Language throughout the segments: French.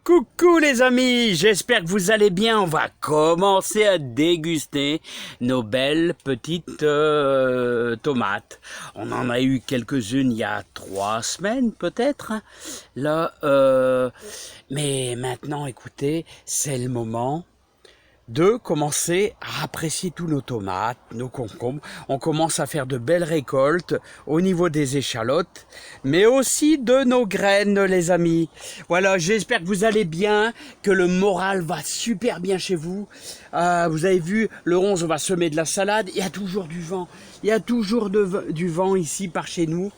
Coucou les amis, j'espère que vous allez bien. On va commencer à déguster nos belles petites tomates. On en a eu quelques-unes il y a 3 semaines peut-être. Là, mais maintenant, écoutez, c'est le moment de commencer à apprécier tous nos tomates, nos concombres. On commence à faire de belles récoltes au niveau des échalotes, mais aussi de nos graines, les amis. Voilà, j'espère que vous allez bien, que le moral va super bien chez vous. Vous avez vu, le 11, on va semer de la salade. Il y a toujours du vent. Il y a toujours du vent ici par chez nous.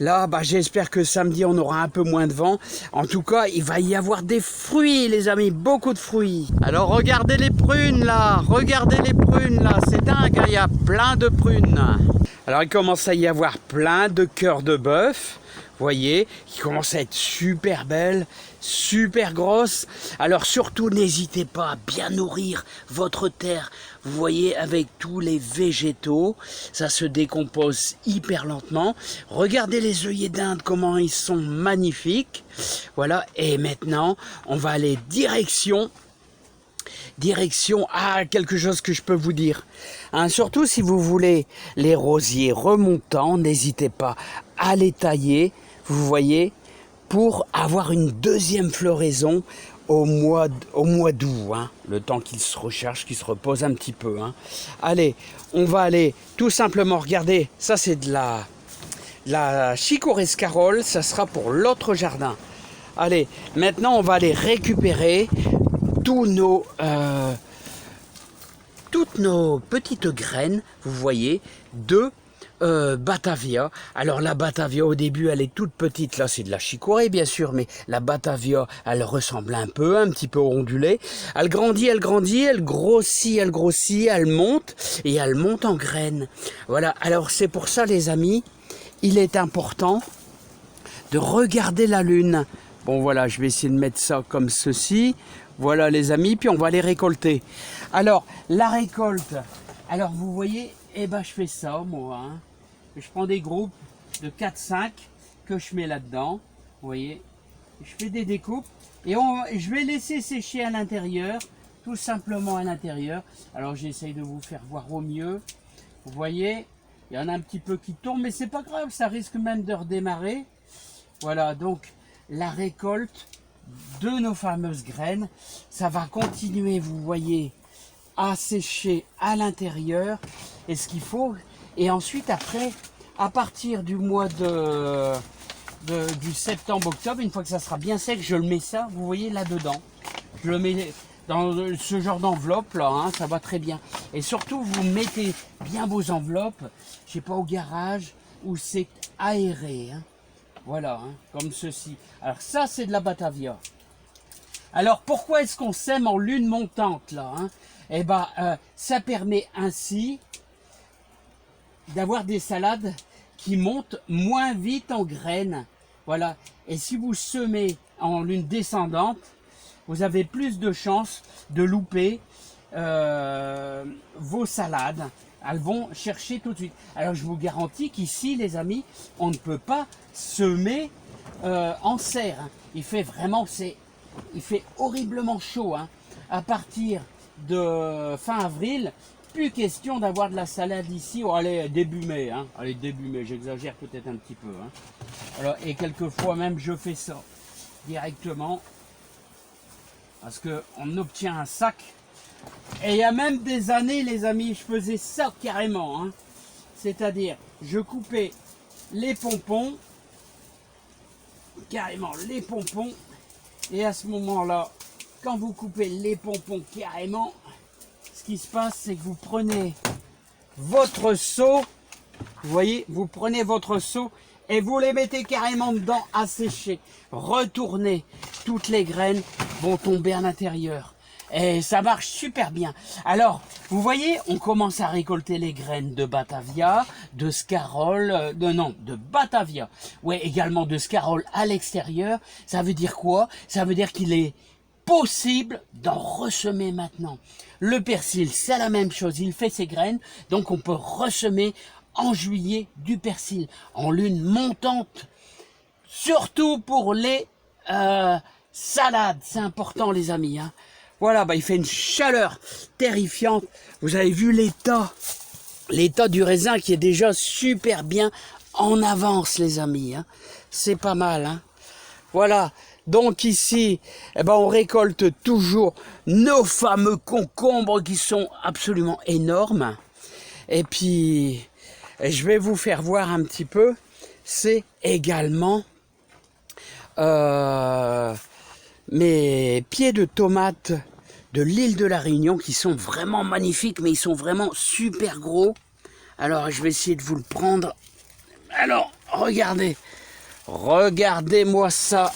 Là, j'espère que samedi, on aura un peu moins de vent. En tout cas, il va y avoir des fruits, les amis, beaucoup de fruits. Alors, regardez les prunes, là. Regardez les prunes, là. C'est dingue, hein, il y a plein de prunes. Alors, il commence à y avoir plein de cœurs de bœuf. Vous voyez, qui commencent à être super belles, super grosses. Alors surtout, n'hésitez pas à bien nourrir votre terre. Vous voyez, avec tous les végétaux, ça se décompose hyper lentement. Regardez les œillets d'Inde, comment ils sont magnifiques. Voilà, et maintenant, on va aller direction à quelque chose que je peux vous dire. Surtout si vous voulez les rosiers remontants, n'hésitez pas à les tailler, vous voyez, pour avoir une deuxième floraison au mois d'août, hein, le temps qu'ils se rechargent, qu'ils se reposent un petit peu. Hein. Allez, on va aller tout simplement regarder, ça c'est de la chicorée-scarole, ça sera pour l'autre jardin. Allez, maintenant on va aller récupérer toutes nos petites graines, vous voyez, de Batavia. Alors la Batavia au début elle est toute petite, là c'est de la chicorée bien sûr, mais la Batavia elle ressemble un petit peu ondulée. Elle grandit, elle grossit, elle monte et elle monte en graines. Voilà, alors c'est pour ça les amis, il est important de regarder la lune. Bon voilà, je vais essayer de mettre ça comme ceci. Voilà les amis, puis on va les récolter. Alors, la récolte, alors vous voyez, je fais ça moi. Hein. Je prends des groupes de 4-5 que je mets là-dedans. Vous voyez, je fais des découpes et je vais laisser sécher à l'intérieur, tout simplement à l'intérieur. Alors j'essaye de vous faire voir au mieux. Vous voyez, il y en a un petit peu qui tombent, mais c'est pas grave, ça risque même de redémarrer. Voilà, donc la récolte de nos fameuses graines, ça va continuer, vous voyez, à sécher à l'intérieur, et ce qu'il faut, et ensuite après, à partir du mois du septembre-octobre, une fois que ça sera bien sec, je le mets ça, vous voyez, là-dedans, je le mets dans ce genre d'enveloppe là, hein, ça va très bien, et surtout vous mettez bien vos enveloppes, je sais pas, au garage, où c'est aéré, hein. Voilà, hein, comme ceci. Alors ça, c'est de la Batavia. Alors pourquoi est-ce qu'on sème en lune montante là, hein? Ça permet ainsi d'avoir des salades qui montent moins vite en graines. Voilà. Et si vous semez en lune descendante, vous avez plus de chances de louper vos salades. Elles vont chercher tout de suite. Alors je vous garantis qu'ici les amis, on ne peut pas semer en serre. Hein. Il fait horriblement chaud. Hein. À partir de fin avril, plus question d'avoir de la salade ici. Oh, allez, début mai. Hein. Allez, début mai, j'exagère peut-être un petit peu. Hein. Alors, et quelquefois même je fais ça directement. Parce qu'on obtient un sac. Et il y a même des années, les amis, je faisais ça carrément. Hein. C'est-à-dire, je coupais les pompons, carrément les pompons. Et à ce moment-là, quand vous coupez les pompons carrément, ce qui se passe, c'est que vous prenez votre seau, vous voyez, vous prenez votre seau et vous les mettez carrément dedans à sécher. Retournez, toutes les graines vont tomber à l'intérieur. Et ça marche super bien. Alors, vous voyez, on commence à récolter les graines de Batavia, de scarole, de Batavia. Ouais, également de scarole à l'extérieur. Ça veut dire quoi? Ça veut dire qu'il est possible d'en ressemer maintenant. Le persil, c'est la même chose. Il fait ses graines, donc on peut ressemer en juillet du persil, en lune montante. Surtout pour les salade, c'est important les amis. Hein. Voilà, bah, il fait une chaleur terrifiante. Vous avez vu l'état du raisin qui est déjà super bien en avance les amis. Hein. C'est pas mal. Hein. Voilà, donc ici, eh ben, on récolte toujours nos fameux concombres qui sont absolument énormes. Et puis, je vais vous faire voir un petit peu, c'est également mes pieds de tomates de l'île de la Réunion qui sont vraiment magnifiques, mais ils sont vraiment super gros. Alors, je vais essayer de vous le prendre. Alors, regardez. Regardez-moi ça.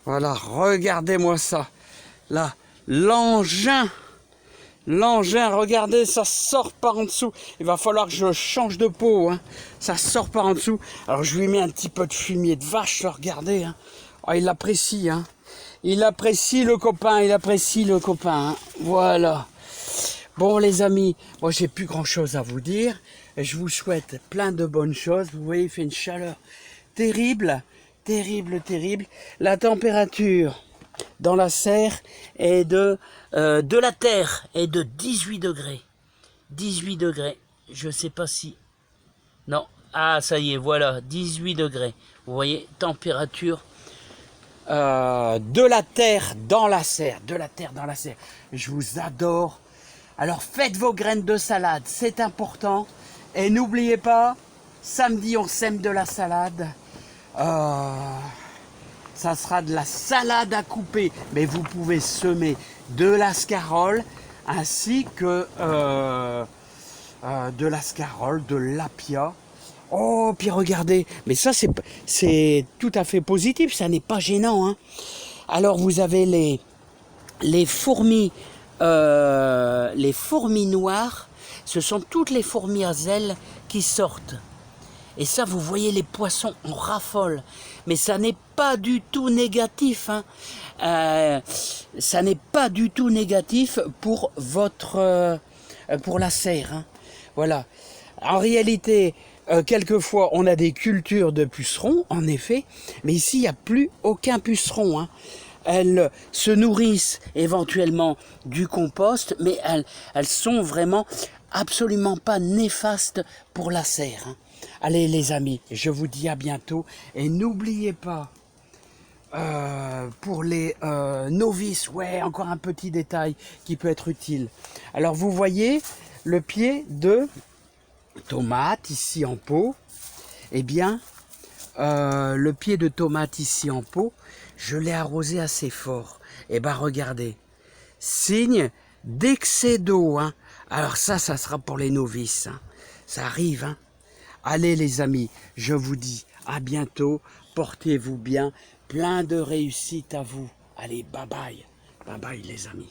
Voilà, regardez-moi ça. Là, l'engin, regardez, ça sort par en dessous. Il va falloir que je change de peau. Hein. Ça sort par en dessous. Alors, je lui mets un petit peu de fumier de vache, là, regardez. Hein. Oh, il l'apprécie. Hein. Il apprécie le copain, Hein. Voilà. Bon, les amis, moi, j'ai plus grand-chose à vous dire. Je vous souhaite plein de bonnes choses. Vous voyez, il fait une chaleur terrible, terrible. La température dans la serre est de la terre est de 18 degrés. 18 degrés. Je sais pas si... Non. Ah, ça y est, voilà. 18 degrés. Vous voyez, température de la terre dans la serre. Je vous adore. Alors, faites vos graines de salade. C'est important. Et n'oubliez pas, samedi, on sème de la salade. Ça sera de la salade à couper, mais vous pouvez semer de la scarole ainsi que de la scarole, de l'apia. Oh, puis regardez, mais ça c'est tout à fait positif, ça n'est pas gênant. Hein. Alors vous avez les fourmis noires, ce sont toutes les fourmis à ailes qui sortent. Et ça, vous voyez, les poissons en raffolent. Mais ça n'est pas du tout négatif. Hein. Ça n'est pas du tout négatif pour pour la serre. Hein. Voilà. En réalité, quelquefois, on a des cultures de pucerons, en effet. Mais ici, il n'y a plus aucun puceron. Hein. Elles se nourrissent éventuellement du compost, mais elles sont vraiment absolument pas néfastes pour la serre. Hein. Allez les amis, je vous dis à bientôt et n'oubliez pas, pour les novices, ouais, encore un petit détail qui peut être utile. Alors vous voyez le pied de tomate ici en pot, eh bien le pied de tomate ici en pot, je l'ai arrosé assez fort. Et ben regardez, signe d'excès d'eau. Hein. Alors ça sera pour les novices. Hein. Ça arrive. Hein. Allez les amis, je vous dis à bientôt. Portez-vous bien. Plein de réussite à vous. Allez, bye bye. Bye bye les amis.